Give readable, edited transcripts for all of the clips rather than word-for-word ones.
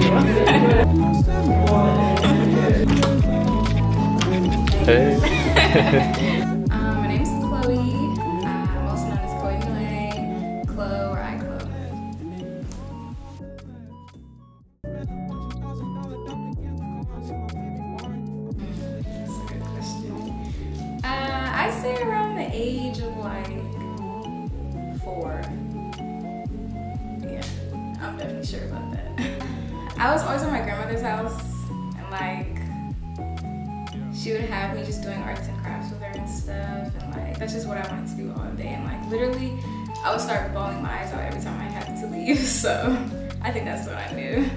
you. Hey. My name's Chloe. I'm also known as Chloe Chloe or I Chloe. That's a good question. I'd say around the age of like 4. Yeah, I'm definitely sure about that. I was always at my grandmother's house, and like she would have me just doing arts and crafts with her and stuff, and like that's just what I wanted to do all day. And like literally, I would start bawling my eyes out every time I had to leave. So I think that's what I do.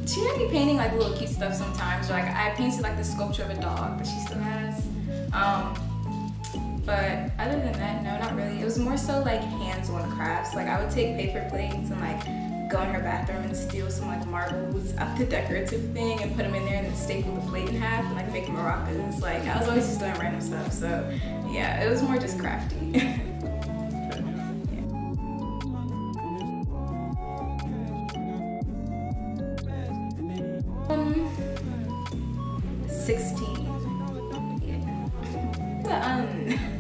She had me painting like little cute stuff sometimes. Like I painted like the sculpture of a dog that she still has. But other than that, no, not really. It was more so like hands-on crafts. Like I would take paper plates and like go in her bathroom and steal some like marbles out the decorative thing and put them in there and then staple the plate in half and like make maracas. Like I was always just doing random stuff. So yeah, it was more just crafty. 16. Yeah.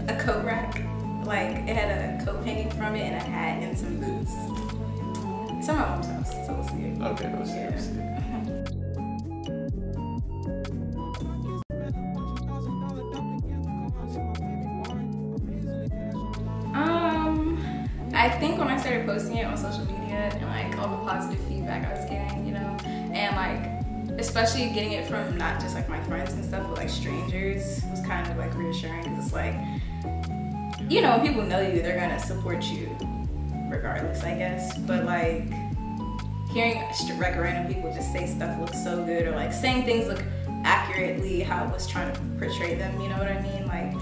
A coat rack. Like it had a coat hanging from it and a hat and some boots. It's at my mom's house, so we'll see it. Okay, we'll see it. I think when I started posting it on social media and like all the positive feedback I was getting, you know, and like especially getting it from not just like my friends and stuff, but like strangers was kind of like reassuring, because it's like, you know, when people know you, they're gonna support you regardless, I guess. But like hearing like random people just say stuff looks so good, or like saying things look accurately how I was trying to portray them, you know what I mean? Like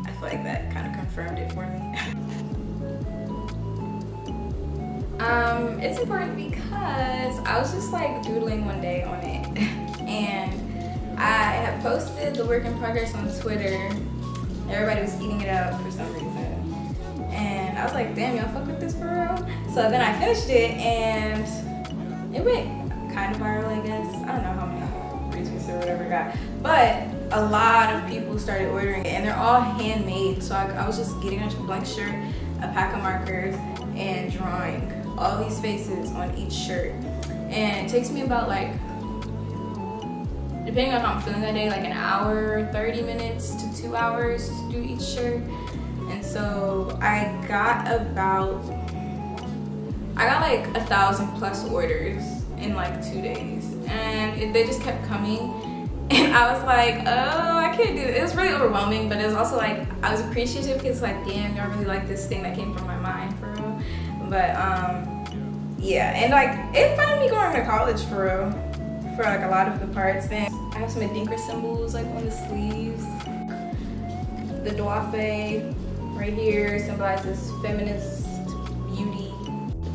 I feel like that kind of confirmed it for me. It's important because I was just like doodling one day on it and I had posted the work in progress on Twitter. Everybody was eating it up for some reason. And I was like, damn, y'all fuck with this for real? So then I finished it and it went kind of viral, I guess. I don't know how many retweets or whatever it got. But a lot of people started ordering it and they're all handmade. So I was just getting a blank shirt, a pack of markers, and drawing all these faces on each shirt. And it takes me about like, depending on how I'm feeling that day, like an hour, 30 minutes to 2 hours to do each shirt. And so I got like 1,000+ orders in like 2 days. And they just kept coming. And I was like, oh, I can't do it. It was really overwhelming, but it was also like, I was appreciative because like, damn, y'all really like this thing that came from my mind for real. But yeah, and like it funded me going to college for real, for like a lot of the parts. Then I have some Adinkra symbols like on the sleeves. The Dwafe right here symbolizes feminist beauty,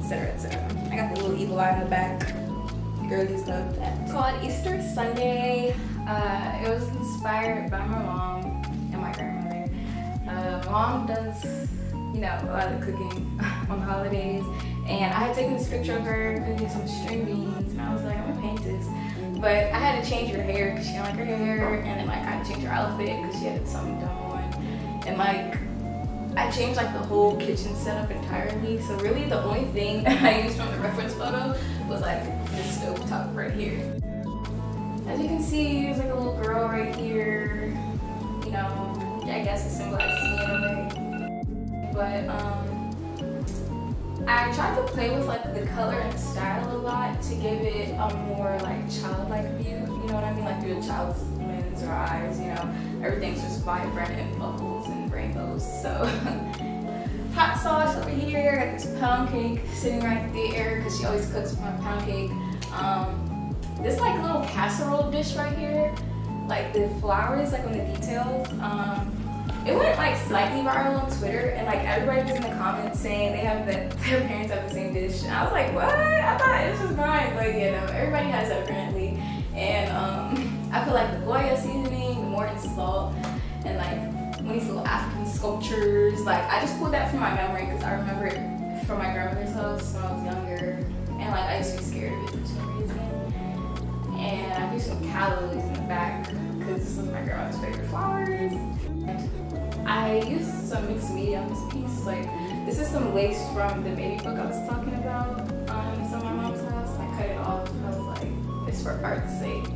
etc., etc. I got the little eagle eye in the back. Girlies love that. It's called Easter Sunday. It was inspired by my mom and my grandmother. My mom does, you know, a lot of cooking on the holidays, and I had taken this picture of her cooking some string beans, and I was like, I'm gonna paint this. But I had to change her hair because she didn't like her hair, and then like I had to change her outfit because she had something dumb on, and like I changed like the whole kitchen setup entirely. So really the only thing I used from the reference photo was like this stove top right here. As you can see, there's like a little girl right here. You know, I guess it symbolizes me in a way. But I tried to play with like the color and style a lot to give it a more like childlike view. You know what I mean? Like through a child's lens or eyes. You know, everything's just vibrant and bubbles and rainbows. So hot sauce over here. Got this pound cake sitting right there because she always cooks my pound cake. This like little casserole dish right here, like the flowers like on the details. It went like slightly viral on Twitter, and like everybody was in the comments saying their parents have the same dish. And I was like, what? I thought it was just mine, but you know, everybody has it apparently. And I feel like the Goya seasoning, the Morton salt, and like one of these little African sculptures. Like I just pulled that from my memory because I remember it from my grandmother's house when I was younger. and like I used to be scared of it for some reason. And I threw some calla lilies in the back because this was my grandma's favorite flowers. And I used some mixed media on this piece. Like, this is some lace from the baby book I was talking about. It's on my mom's house. I cut it off. I was like, it's for art's sake.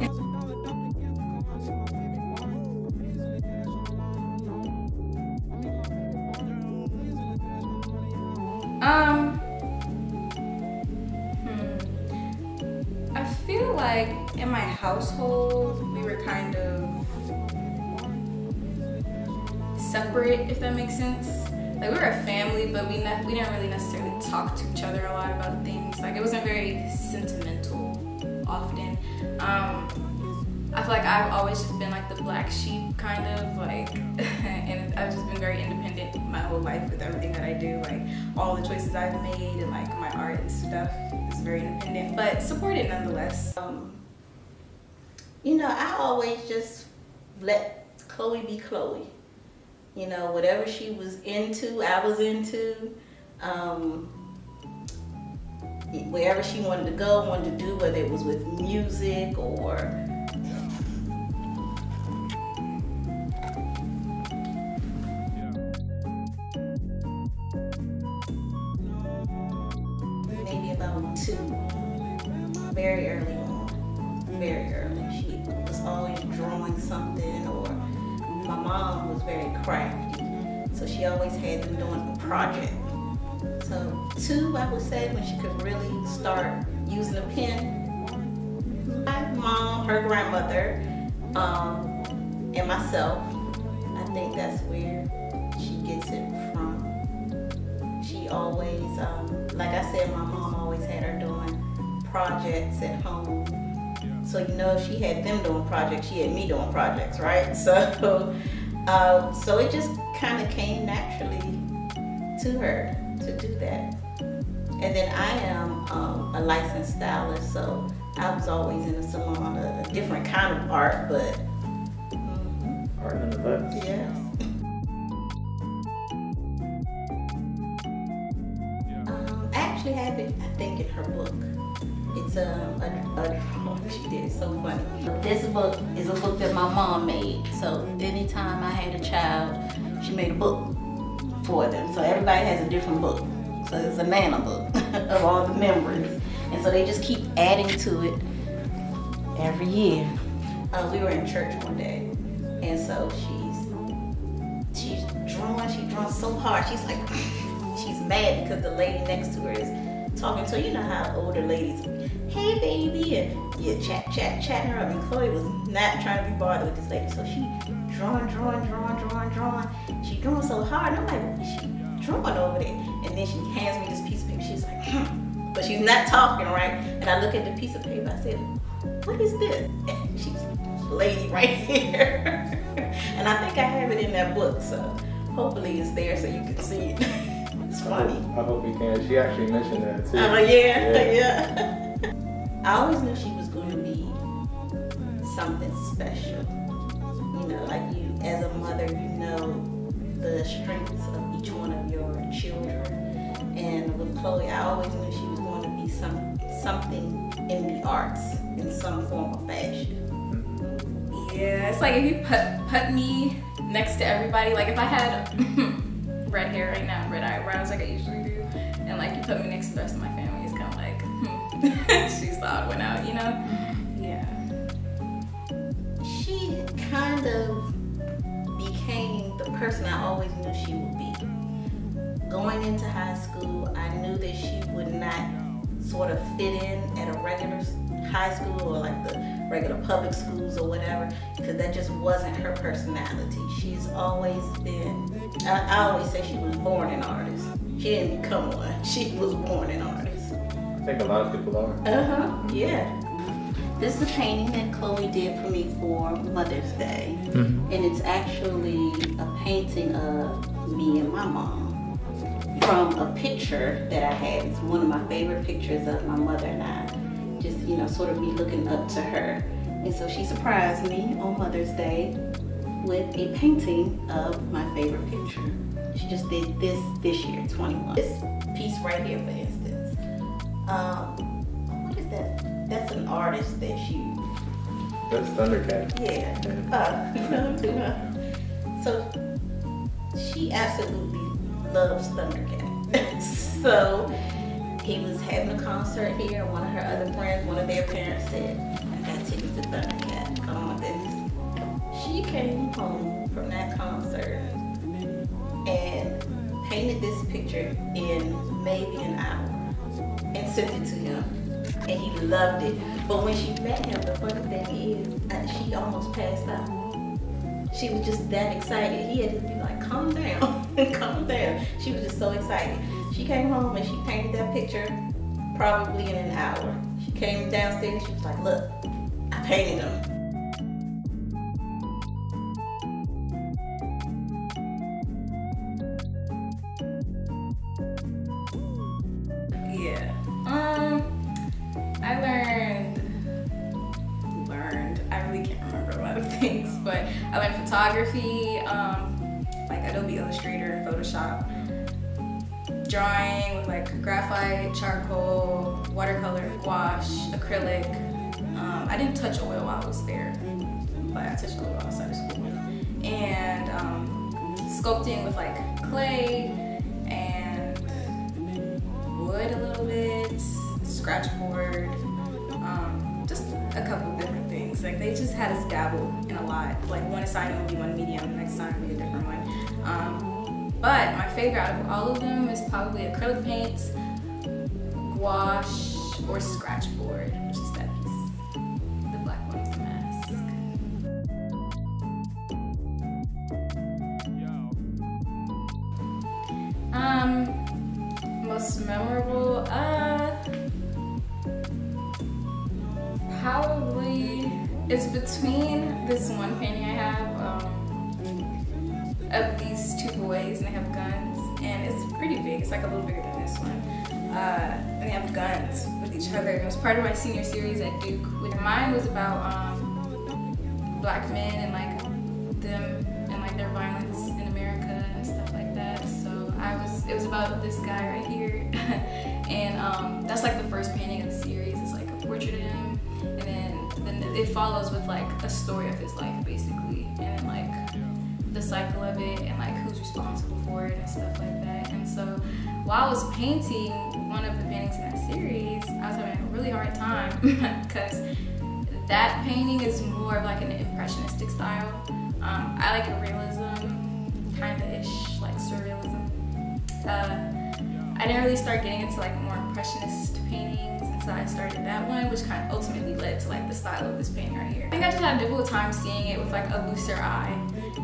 I feel like in my household we were kind of separate, if that makes sense. Like, we were a family, but we didn't really necessarily talk to each other a lot about things. Like, it wasn't very sentimental often. I feel like I've always just been like the black sheep, kind of, like, and I've just been very independent my whole life with everything that I do. Like, all the choices I've made and like my art and stuff is very independent, but supported nonetheless. You know, I always just let Chloe be Chloe. You know, whatever she was into, I was into. Wherever she wanted to go, wanted to do, whether it was with music or maybe about 2, very early on, very early. She was always drawing something, or my mom was very crafty, so she always had them doing a project. So 2, I would say, when she could really start using a pen. My mom, her grandmother, and myself, I think that's where she gets it from. She always, like I said, my mom always had her doing projects at home. So, you know, if she had them doing projects, she had me doing projects, right? So, so it just kind of came naturally to her to do that. And then I am a licensed stylist, so I was always in a salon, a different kind of art, but art in the books. Yes. I actually have it, I think, in her book. It's a drawing she did. It's so funny. This book is a book that my mom made. So anytime I had a child, she made a book for them. So everybody has a different book. So it's a Nana book of all the memories. And so they just keep adding to it every year. We were in church one day, and so she's drawing so hard. She's like, she's mad because the lady next to her is talking to her. You know how older ladies, hey baby, and yeah, chat her up. And Chloe was not trying to be bothered with this lady, so she drawing. She drawing so hard. I'm like, what is she drawing over there? And then she hands me this piece of paper. She's like, but she's not talking, right? And I look at the piece of paper. I said, what is this? And she's lady right here. And I think I have it in that book, so hopefully it's there so you can see it. It's funny. I hope you can. She actually mentioned that too. Yeah. I always knew she was going to be something special. You know, like you, as a mother, you know the strengths of each one of your children. And with Chloe, I always knew she was going to be something in the arts in some form or fashion. Yeah, it's like if you put me next to everybody, like if I had red hair right now, red eyebrows like I usually do, and like you put me next to the rest of my family, it's kind of like, she's the odd one out, you know? Yeah. She kind of became the person I always knew she would be. Going into high school, I knew that she would not sort of fit in at a regular high school or like the regular public schools or whatever, because that just wasn't her personality. She's always been, I always say she was born an artist. She didn't become one. She was born an artist. I think a lot of people are. Yeah. This is a painting that Chloe did for me for Mother's Day. And it's actually a painting of me and my mom from a picture that I had. It's one of my favorite pictures of my mother and I. Just, you know, sort of me looking up to her. And so she surprised me on Mother's Day with a painting of my favorite picture. She just did this year, 21. This piece right here, for instance, What is that? That's an artist that she. That's Thundercat. Yeah. No, too, huh? So she absolutely loves Thundercat. So he was having a concert here. One of her other friends, one of their parents said, "I got tickets to Thundercat. Oh my goodness." She came home from that concert and painted this picture in maybe an hour and sent it to him, and he loved it. But when she met him, the funny thing is, she almost passed out. She was just that excited. He had to be like, calm down, calm down. She was just so excited. She came home and she painted that picture probably in an hour. She came downstairs, she was like, look, I painted him. Yeah. I learned, I really can't remember a lot of things, but I learned photography, like Adobe Illustrator and Photoshop, drawing with like graphite, charcoal, watercolor, gouache, acrylic. I didn't touch oil while I was there, but I touched oil outside of school. And sculpting with like clay and wood a little bit, scratch board, just a couple of different things. Like they just had us dabble in a lot. Like one assignment would be one medium, next time would be a different one. But my favorite out of all of them is probably acrylic paint, gouache, or scratch board, which is that piece, the black one with the mask. Most memorable, probably it's between this one painting I have of these two boys, and they have guns, and it's pretty big. It's like a little bigger than this one. And they have guns with each other. It was part of my senior series at Duke. Mine was about black men and like them and like their violence in America and stuff like that. So it was about this guy right here, and that's like the first painting of the series. It's like a portrait of him, and then it follows with like a story of his life basically, and then like the cycle of it and like who's responsible for it and stuff like that. And so while I was painting one of the paintings in that series, I was having a really hard time because that painting is more of like an impressionistic style. I like realism, kind of ish, like surrealism. I didn't really start getting into like more impressionist paintings until I started that one, which kind of ultimately led to like the style of this painting right here. I think I just had a difficult time seeing it with like a looser eye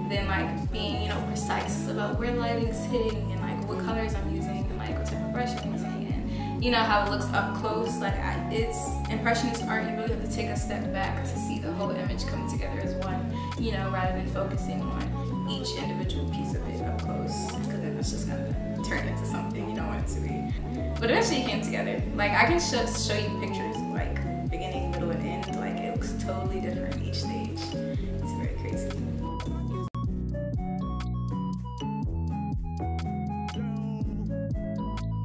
than like being, you know, precise about where lighting's hitting and like what colors I'm using and like what type of brush I'm using, and you know how it looks up close. Like it's impressionist art, you really have to take a step back to see the whole image come together as one, you know, rather than focusing on each individual piece of it up close, because then it's just gonna turn into something you don't want it to be. But eventually it came together. Like I can show you pictures of like beginning, middle, and end. Like it looks totally different each stage. It's very crazy.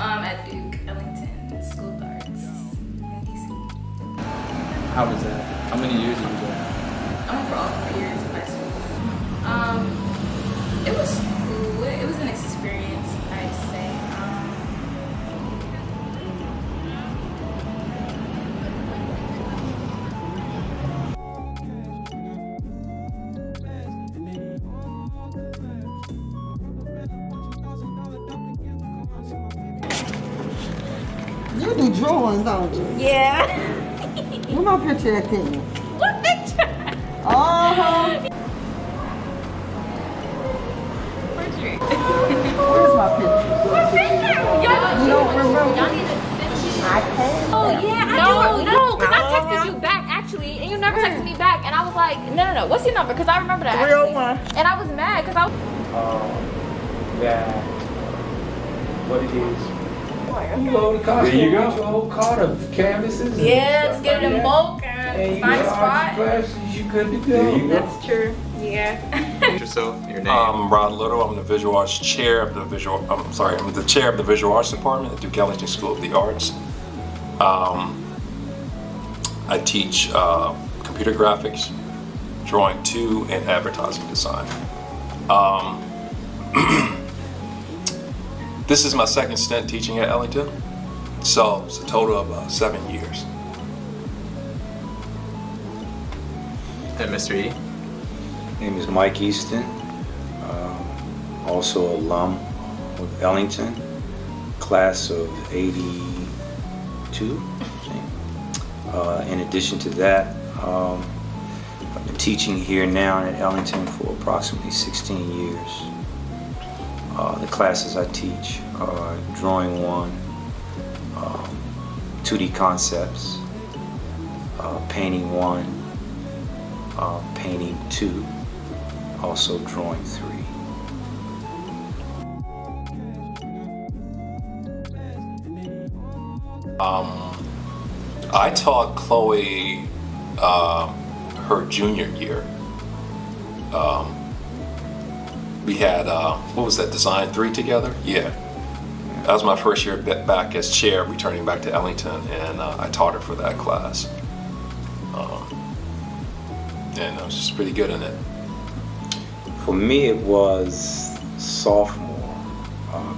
At Duke, Ellington School of Arts in DC. How was that? How many years were you there? I went for all 3 years of high school. It was cool. It was an experience, I'd say. You do drawings, don't you? Yeah. Where's my picture at then? What picture? Uh-huh. Portrait. Where's my picture? What picture? You don't remember? Y'all need to send me. I can't. Oh yeah, no, because I texted you back actually, and you never texted me back, and I was like, no, what's your number? Because I remember that. 301. And I was mad because I was. Yeah. What it is. You go to Costco, There you go. get your whole cart of canvases. and Yeah, let's stuff get it like in that. bulk And and you find a got art spot. classes, you good to go. There you go. That's true. Yeah. Yourself, your name. I'm Ron Little. I'm the visual arts chair of the I'm the chair of the visual arts department at Duke Ellington School of the Arts. I teach computer graphics, drawing 2, and advertising design. This is my second stint teaching at Ellington, so it's a total of 7 years. And Mr. E? Name is Mike Easton, also alum of Ellington, class of '82. In addition to that, I've been teaching here now at Ellington for approximately 16 years. The classes I teach are Drawing 1, 2D Concepts, Painting 1, Painting 2, also Drawing 3. I taught Chloe her junior year. We had, what was that, Design 3 together? Yeah. That was my first year back as chair, returning back to Ellington, and I taught her for that class. And I was just pretty good in it. For me, it was sophomore.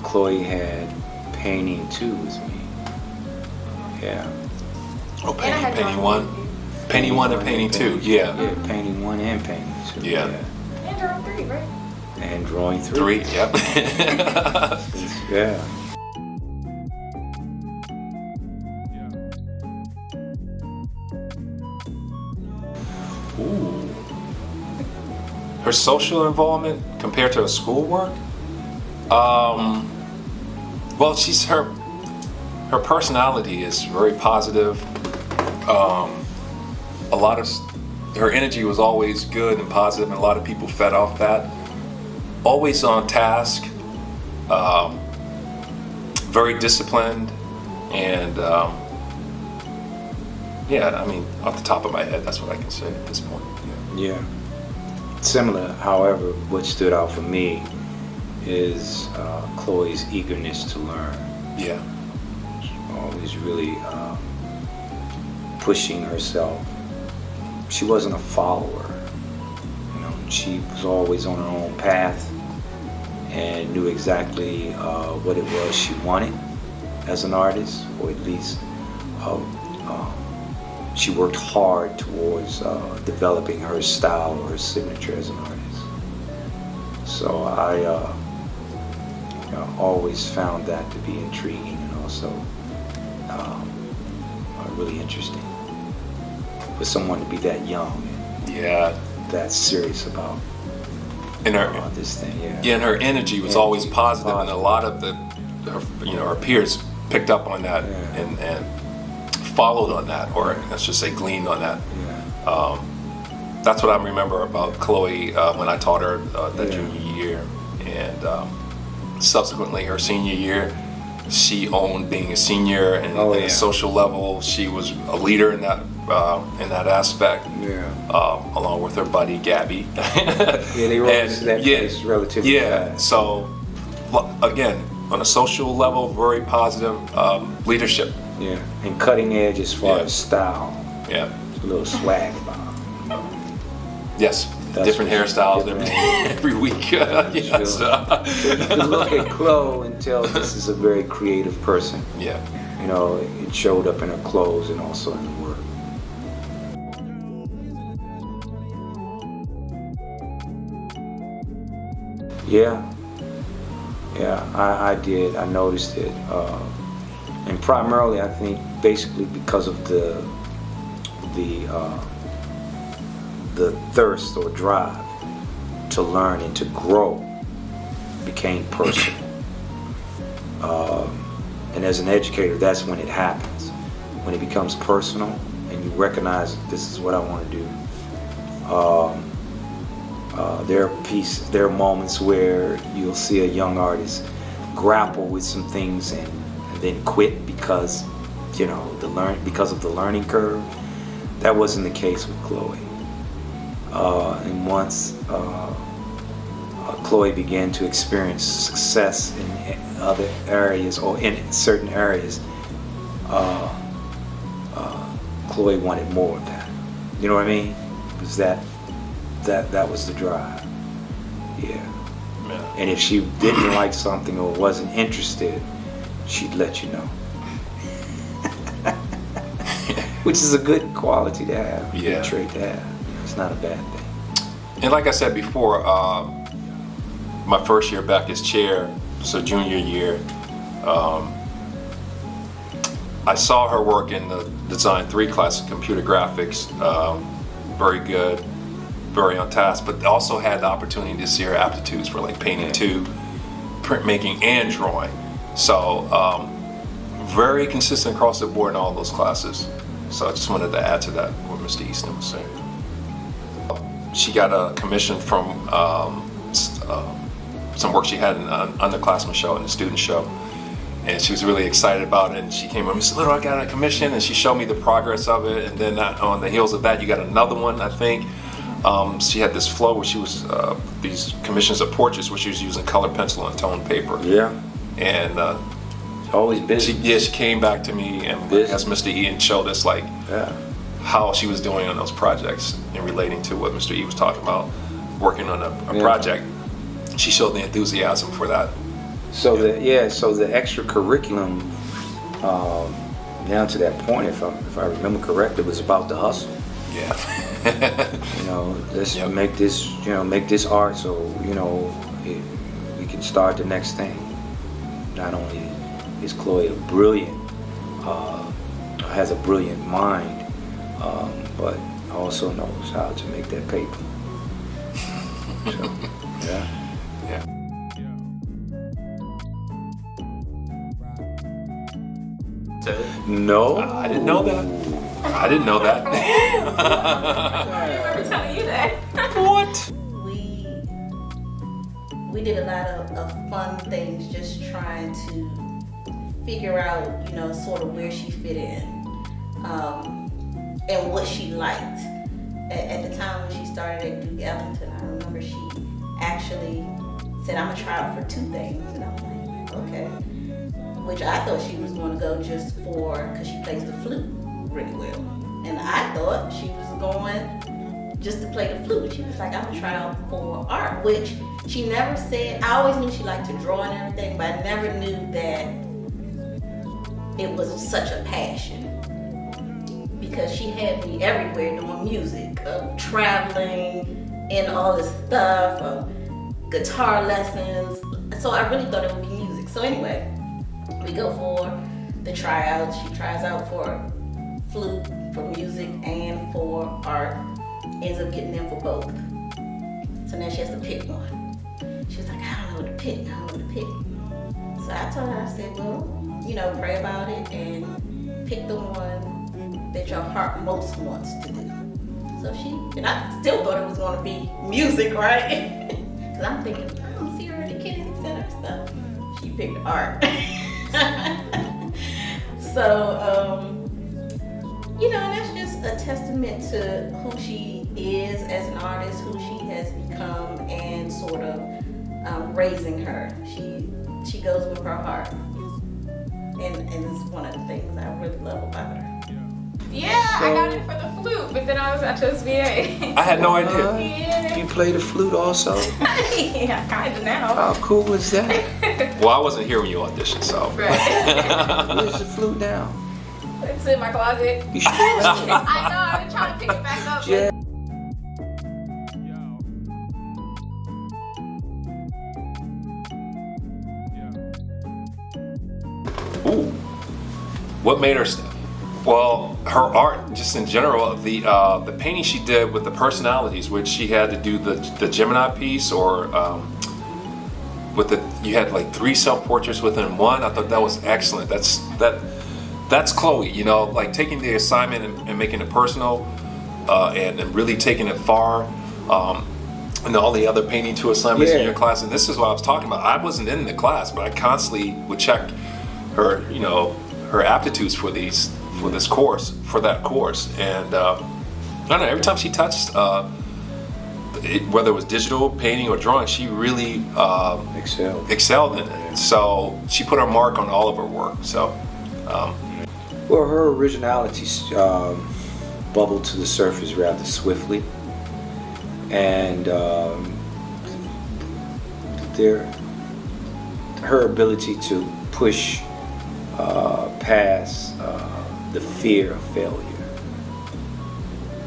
Chloe had Painting 2 with me. Yeah. Oh, Painting 1? Painting 1 and Painting 2, yeah. Yeah, Painting 1 and Painting 2. Yeah. And Drawing 3, right? And Drawing 3. 3, yep. Yeah. Ooh. Her social involvement compared to her schoolwork? Well, her personality is very positive. A lot of her energy was always good and positive, and a lot of people fed off that. Always on task, very disciplined, and yeah, I mean, off the top of my head, that's what I can say at this point. Yeah. Similar, however, what stood out for me is Chloe's eagerness to learn. Yeah. Always really pushing herself. She wasn't a follower. You know, she was always on her own path and knew exactly what it was she wanted as an artist, or at least she worked hard towards developing her style or her signature as an artist. So I always found that to be intriguing and also really interesting for someone to be that young and that serious about this thing. Yeah, and her energy was always positive, and a lot of her peers picked up on that and followed on that, or let's just say gleaned on that. That's what I remember about Chloe when I taught her that junior year, and subsequently her senior year, she owned being a senior, and at a social level, she was a leader in that aspect. Along with her buddy Gabby. They rose to that place relatively fast. So again, on a social level, very positive leadership. Yeah, and cutting edge as far as style. Yeah, a little swag about it. Yes. Different hairstyles every week. Yes. You can look at Chloe and tell this is a very creative person. Yeah. You know, it showed up in her clothes and also in the work. Yeah, I did. I noticed it, and primarily, I think, basically because of the thirst or drive to learn and to grow became personal. And as an educator, that's when it happens. When it becomes personal and you recognize this is what I want to do. There are moments where you'll see a young artist grapple with some things and then quit because, because of the learning curve. That wasn't the case with Chloe. And once Chloe began to experience success in other areas or in certain areas, Chloe wanted more of that. You know what I mean? Because that was the drive. Yeah. And if she didn't like something or wasn't interested, she'd let you know. Which is a good quality to have, a good trait to have. It's not a bad thing. And like I said before, my first year back as chair, so junior year, I saw her work in the Design 3 class of computer graphics, very good, very on task, but also had the opportunity to see her aptitudes for like painting 2, printmaking, and drawing. So very consistent across the board in all those classes. So I just wanted to add to that what Mr. Easton was saying. She got a commission from some work she had in an underclassmen show and a student show. And she was really excited about it, and she came up and said, "Little, I got a commission," and she showed me the progress of it. And then on the heels of that, you got another one, I think. She had this flow where she was these commissions of portraits where she was using colored pencil and toned paper. Yeah. And always busy. She came back to me and as Mr. E and showed us like how she was doing on those projects and relating to what Mr. E was talking about, working on a project. She showed the enthusiasm for that. So so the extra curriculum down to that point, if I remember correctly, was about the hustle. Yeah. You know, let's make this, make this art so, we can start the next thing. Not only is Chloe has a brilliant mind, but also knows how to make that paper. So, yeah. No. I didn't know that. I didn't know that. I remember telling you that. What? We did a lot of fun things, just trying to figure out, sort of where she fit in, and what she liked. At the time when she started at Duke Ellington, I remember she actually said, "I'm gonna try out for 2 things," and I'm like, okay. Which I thought she was going to go just because she plays the flute really well. And I thought she was going just to play the flute. She was like, "I'm going to try out for art," which she never said. I always knew she liked to draw and everything, but I never knew that it was such a passion. Because she had me everywhere doing music, traveling, and all this stuff, guitar lessons. So I really thought it would be music. So anyway, we go for the tryouts. She tries out for flute, for music, and for art. Ends up getting in for both. So now she has to pick one. She was like, "I don't know what to pick. I don't know what to pick." So I told her, I said, "Well, pray about it and pick the one that your heart most wants to do." So and I still thought it was going to be music, right? Because I'm thinking, I don't see her at the Kennedy Center stuff. She picked art. So, that's just a testament to who she is as an artist, who she has become, and sort of raising her. She goes with her heart, and it's one of the things I really love about her. Yeah, I got it for the flute, but then I was at SVA. I had no idea. Yeah. You play the flute also? Yeah, kind of now. How cool is that? Well, I wasn't here when you auditioned, so. Right. Where's the flute now? It's in my closet. You sure? I know, I've been trying to pick it back up. Yeah. Ooh. What made her step? Well, her art, just in general, the painting she did with the personalities, which she had to do the Gemini piece, or you had like 3 self-portraits within one. I thought that was excellent. That's Chloe, like taking the assignment and making it personal, and really taking it far. And all the other painting 2 assignments in your class, and this is what I was talking about. I wasn't in the class, but I constantly would check her, her aptitudes for that course, and I don't know. Every time she touched, whether it was digital painting or drawing, she really excelled in it. So she put her mark on all of her work. So, Well, her originality bubbled to the surface rather swiftly, and her ability to push past the fear of failure.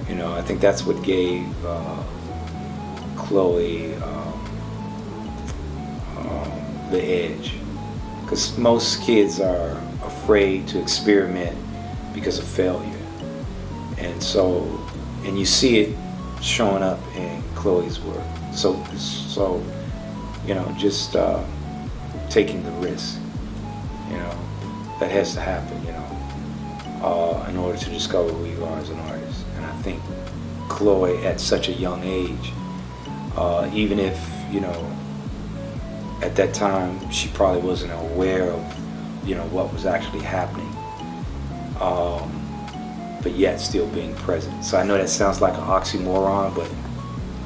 You know, I think that's what gave Chloe the edge, because most kids are afraid to experiment because of failure, and you see it showing up in Chloe's work. So you know, just taking the risk, you know, that has to happen, you know, in order to discover who you are as an artist. And I think Chloe, at such a young age, even if, you know, at that time she probably wasn't aware of, you know, what was actually happening, but yet still being present. So I know that sounds like an oxymoron, but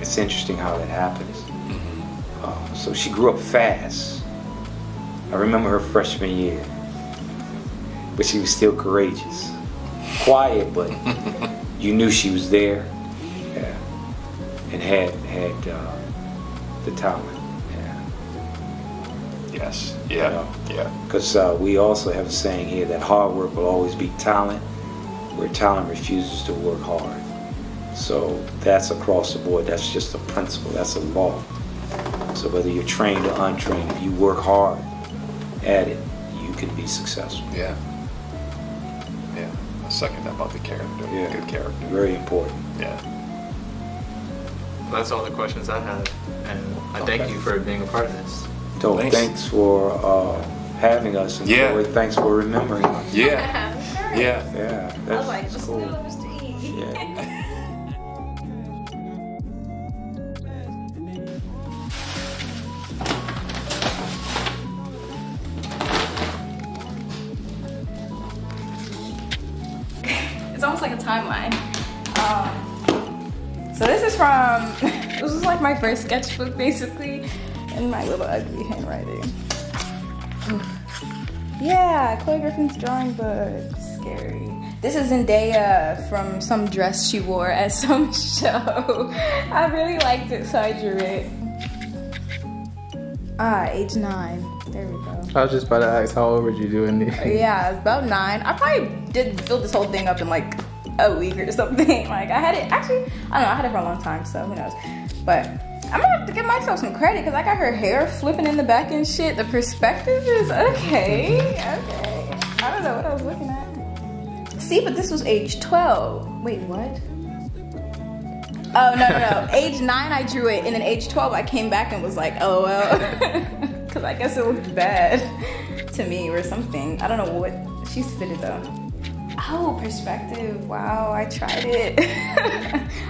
it's interesting how that happens. So she grew up fast. I remember her freshman year, but she was still courageous. Quiet, but you knew she was there, yeah, and had the talent. Yes. Yeah. You know? Yeah. Because we also have a saying here that hard work will always beat talent, where talent refuses to work hard. So that's across the board. That's just a principle. That's a law. So whether you're trained or untrained, if you work hard at it, you can be successful. Yeah. Yeah. I second that about the character. Yeah. Good character. Very important. Yeah. That's all the questions I have, and I thank you for being a part of this. So thanks for having us, and Yeah. Chloe, thanks for remembering us. Yeah. Sure. Yeah. Yeah, I was that's like, just cool. do Mr. E. Yeah. It's almost like a timeline. So this is from, this is like my first sketchbook basically, in my little ugly handwriting. Yeah, Chloe Griffin's drawing book, scary. This is Zendaya from some dress she wore at some show. I really liked it, so I drew it. Age 9, there we go. I was just about to ask, how old were you doing these? Yeah, about 9. I probably did fill this whole thing up in like a week or something. Like I had it, actually, I don't know, I had it for a long time, so who knows. But I'm gonna have to give myself some credit because I got her hair flipping in the back and shit. The perspective is okay. Okay. I don't know what I was looking at. See, but this was age 12. Wait, what? Oh, no. Age 9 I drew it, and then age 12 I came back and was like, oh well. Because I guess it looked bad to me or something. I don't know what. She spit it though. Oh, perspective. Wow, I tried it.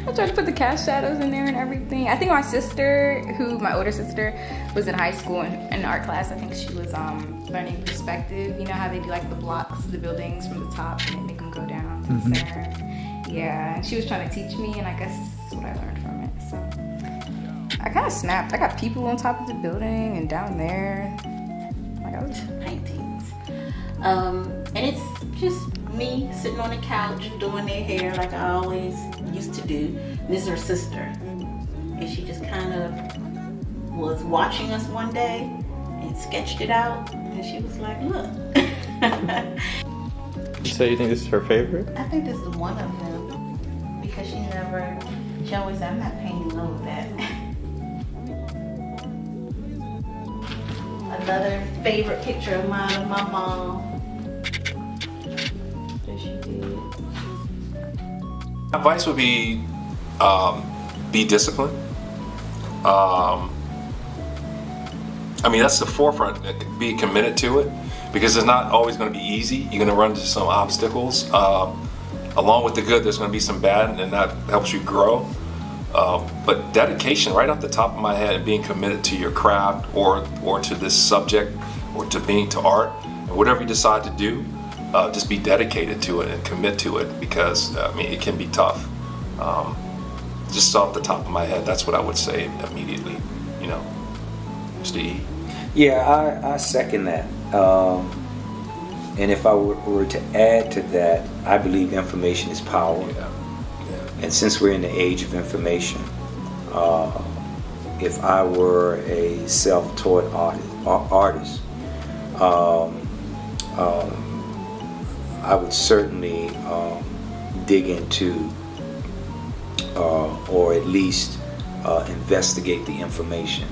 I tried to put the cast shadows in there and everything. I think my sister, my older sister, was in high school in art class. I think she was learning perspective. You know how they do like the blocks, the buildings from the top, and they make them go down to the center. Yeah, and she was trying to teach me, and I guess this is what I learned from it. So I kind of snapped. I got people on top of the building and down there. Like I was paintings. And it's just me sitting on the couch doing their hair like I always used to do. This is her sister, and she just kind of was watching us one day and sketched it out, and she was like, look. So you think this is her favorite? I think this is one of them, because she always said, I'm not painting over that. Another favorite picture of mine of my mom. My advice would be disciplined. I mean, that's the forefront. Be committed to it, because it's not always going to be easy. You're going to run into some obstacles. Along with the good, there's going to be some bad, and that helps you grow. But dedication, right off the top of my head, and being committed to your craft or to this subject or to art, and whatever you decide to do, just be dedicated to it and commit to it, because I mean, it can be tough. Just off the top of my head, that's what I would say immediately. You know, Mr. E. Yeah, I second that. And if I were to add to that, I believe information is power. And since we're in the age of information, if I were a self-taught artist, I would certainly dig into or at least investigate the information